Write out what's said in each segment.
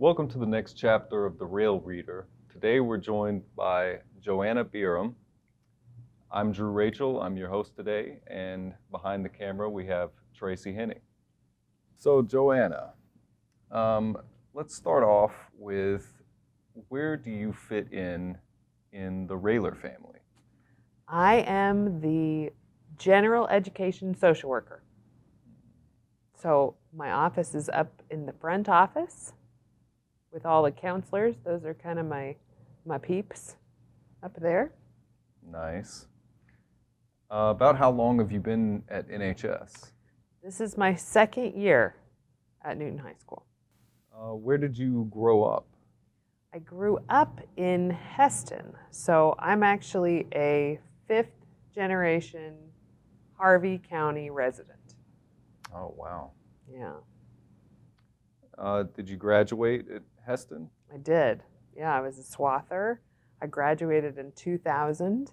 Welcome to the next chapter of the Railreader. Today we're joined by Joanna Bjerum. I'm Drew Rachel, I'm your host today, and behind the camera we have Tracy Henning. So Joanna, let's start off with where do you fit in the Raylor family? I am the general education social worker. So my office is up in the front office with all the counselors. Those are kind of my peeps up there. Nice. About how long have you been at NHS? This is my second year at Newton High School. Where did you grow up? I grew up in Heston, so I'm actually a fifth generation Harvey County resident. Oh, wow. Yeah, Did you graduate at Heston? I did. Yeah, I was a swather. I graduated in 2000.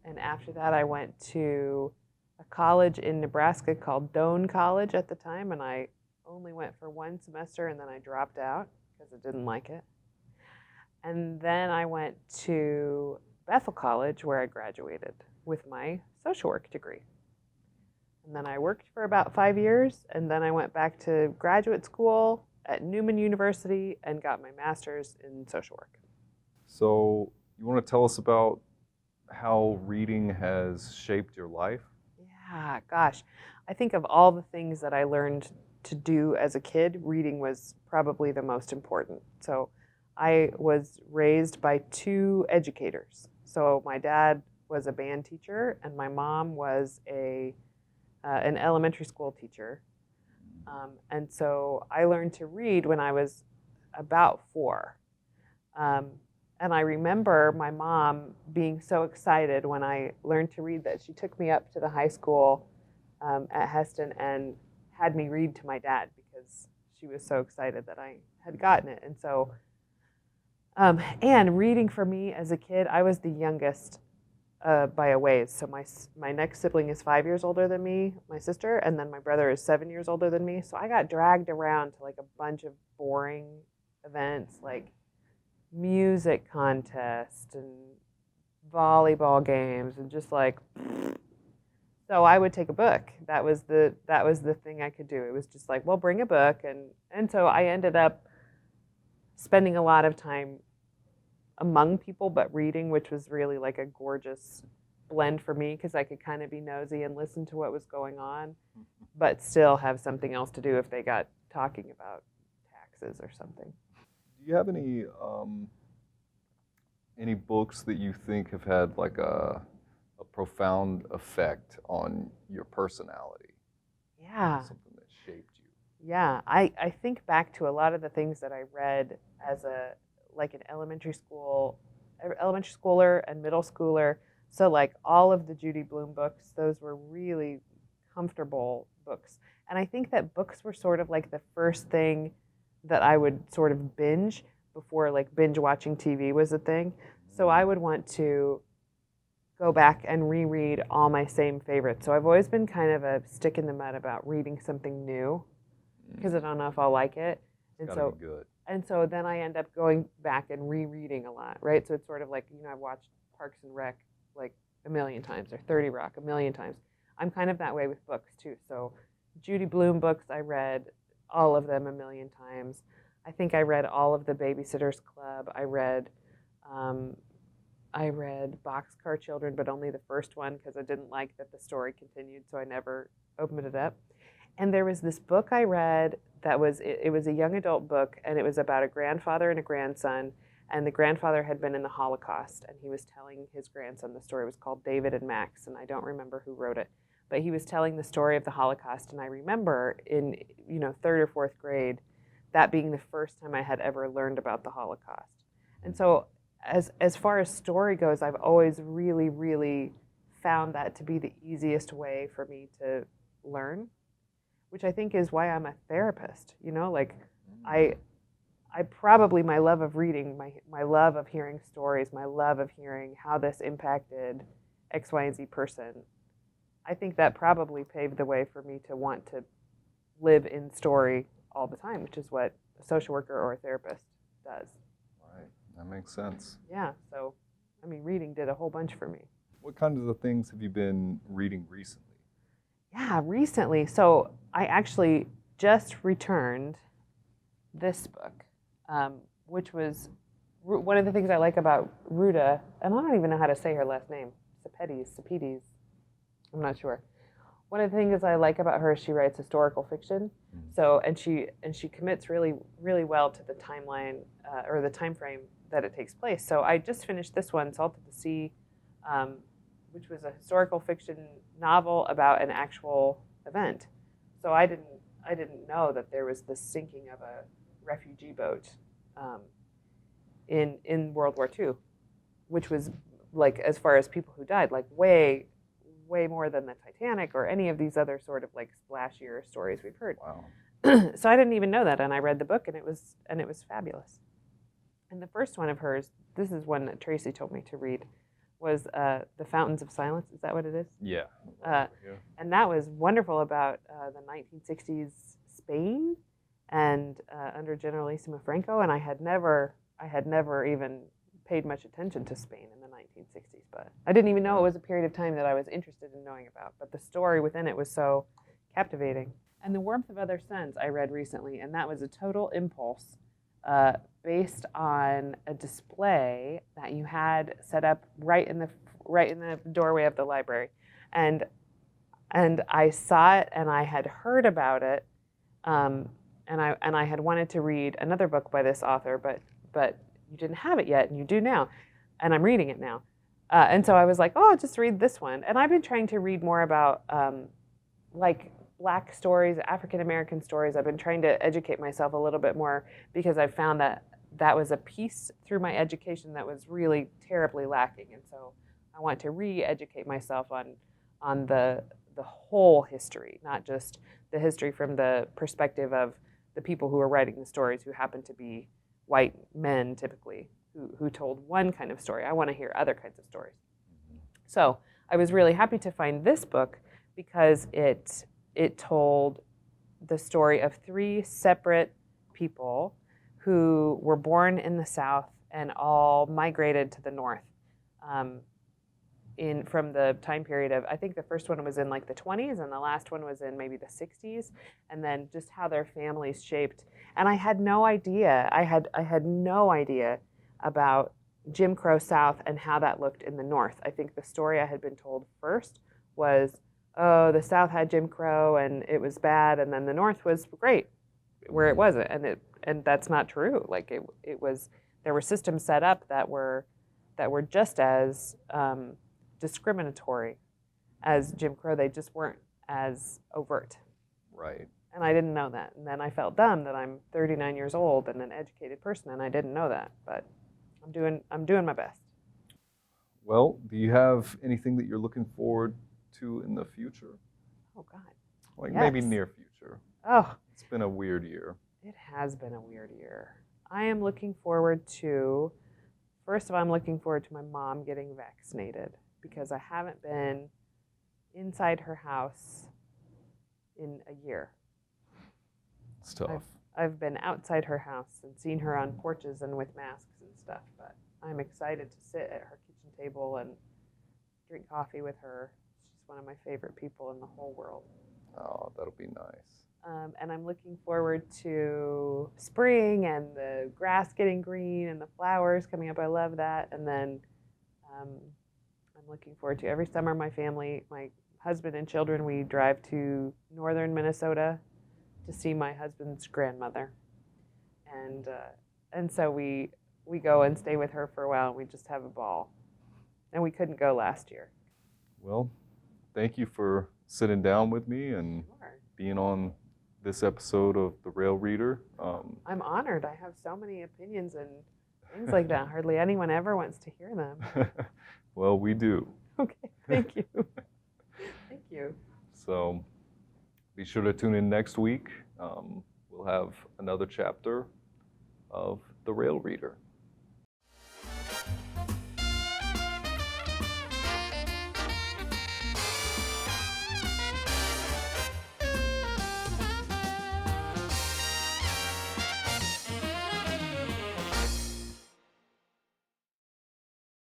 And after that, I went to a college in Nebraska called Doane College at the time, and I only went for one semester, and then I dropped out because I didn't like it. And then I went to Bethel College, where I graduated with my social work degree. And then I worked for about 5 years, and then I went back to graduate school at Newman University and got my master's in social work. So you want to tell us about how reading has shaped your life? Yeah, gosh. I think of all the things that I learned to do as a kid, reading was probably the most important. So I was raised by two educators. So my dad was a band teacher, and my mom was an elementary school teacher. And so I learned to read when I was about 4. And I remember my mom being so excited when I learned to read that she took me up to the high school at Heston and had me read to my dad because she was so excited that I had gotten it. And so, and reading for me as a kid, I was the youngest by a ways. So my next sibling is 5 years older than me, my sister, and then my brother is 7 years older than me. So I got dragged around to like a bunch of boring events like music contest and volleyball games and just like so I would take a book. That was the thing I could do. It was just like, well, bring a book, and so I ended up spending a lot of time among people but reading, which was really like a gorgeous blend for me because I could kind of be nosy and listen to what was going on but still have something else to do if they got talking about taxes or something. Do you have any books that you think have had like a profound effect on your personality? Yeah. Something that shaped you? Yeah, I think back to a lot of the things that I read as an elementary schooler and middle schooler. So like all of the Judy Blume books, those were really comfortable books. And I think that books were sort of like the first thing that I would sort of binge before like binge watching TV was a thing. So I would want to go back and reread all my same favorites. So I've always been kind of a stick in the mud about reading something new because I don't know if I'll like it. And so be good. And so then I end up going back and rereading a lot, right? So it's sort of like, I've watched Parks and Rec like a million times or 30 Rock a million times. I'm kind of that way with books too. So Judy Blume books, I read all of them a million times. I think I read all of the Babysitter's Club. I read Boxcar Children, but only the first one because I didn't like that the story continued, so I never opened it up. And there was this book I read that was a young adult book, and it was about a grandfather and a grandson, and the grandfather had been in the Holocaust, and he was telling his grandson the story. It was called David and Max, and I don't remember who wrote it, but he was telling the story of the Holocaust, and I remember in third or fourth grade that being the first time I had ever learned about the Holocaust. And so as far as story goes, I've always really, really found that to be the easiest way for me to learn, which I think is why I'm a therapist. I probably, my love of reading, my love of hearing stories, my love of hearing how this impacted X, Y, and Z person, I think that probably paved the way for me to want to live in story all the time, which is what a social worker or a therapist does. Right. That makes sense. Yeah, so, I mean, reading did a whole bunch for me. What kinds of things have you been reading recently? Yeah, recently. So I actually just returned this book, which was one of the things I like about Ruta, and I don't even know how to say her last name, Sepidis, I'm not sure. One of the things I like about her is she writes historical fiction. So and she commits really well to the timeline or the time frame that it takes place. So I just finished this one, Salt of the Sea, which was a historical fiction novel about an actual event. So I didn't know that there was this sinking of a refugee boat in World War II, which was like, as far as people who died, like way more than the Titanic or any of these other sort of like splashier stories we've heard. Wow. So I didn't even know that, and I read the book, and it was fabulous. And the first one of hers, this is one that Tracy told me to read, was The Fountains of Silence. Is that what it is? Yeah. And that was wonderful about the 1960s Spain and under Generalissimo Franco. And I had never even paid much attention to Spain in the 1960s, but I didn't even know it was a period of time that I was interested in knowing about. But the story within it was so captivating. And The Warmth of Other Suns I read recently, and that was a total impulse based on a display that you had set up right in the doorway of the library, and I saw it, and I had heard about it, and I had wanted to read another book by this author, but you didn't have it yet, and you do now, and I'm reading it now, and so I was like, oh, I'll just read this one, and I've been trying to read more about like Black stories, African American stories. I've been trying to educate myself a little bit more because I found that was a piece through my education that was really terribly lacking, and so I want to re-educate myself on the whole history, not just the history from the perspective of the people who are writing the stories, who happen to be white men typically, who told one kind of story. I want to hear other kinds of stories. So I was really happy to find this book because it told the story of 3 separate people who were born in the South and all migrated to the North from the time period of, I think the first one was in like the 20s and the last one was in maybe the 60s, and then just how their families shaped. And I had no idea. I had no idea about Jim Crow South and how that looked in the North. I think the story I had been told first was, oh, the South had Jim Crow and it was bad, and then the North was great, where it wasn't, and that's not true. Like it was, there were systems set up that were just as discriminatory as Jim Crow. They just weren't as overt. Right. And I didn't know that. And then I felt dumb that I'm 39 years old and an educated person, and I didn't know that. But I'm doing my best. Well, do you have anything that you're looking forward to in the future? Oh God. Like yes. Maybe near future. Oh. It's been a weird year. It has been a weird year. I am looking forward to, first of all, I'm looking forward to my mom getting vaccinated, because I haven't been inside her house in a year. It's tough. I've been outside her house and seen her on porches and with masks and stuff, but I'm excited to sit at her kitchen table and drink coffee with her. She's one of my favorite people in the whole world. Oh, that'll be nice. And I'm looking forward to spring and the grass getting green and the flowers coming up. I love that. And then I'm looking forward to every summer my family, my husband and children, we drive to northern Minnesota to see my husband's grandmother. And so we go and stay with her for a while, and we just have a ball. And we couldn't go last year. Well, thank you for sitting down with me and Sure. being on this episode of the Railreader. I'm honored. I have so many opinions and things like that. Hardly anyone ever wants to hear them. Well, we do. Okay, thank you. Thank you. So be sure to tune in next week. We'll have another chapter of the Railreader.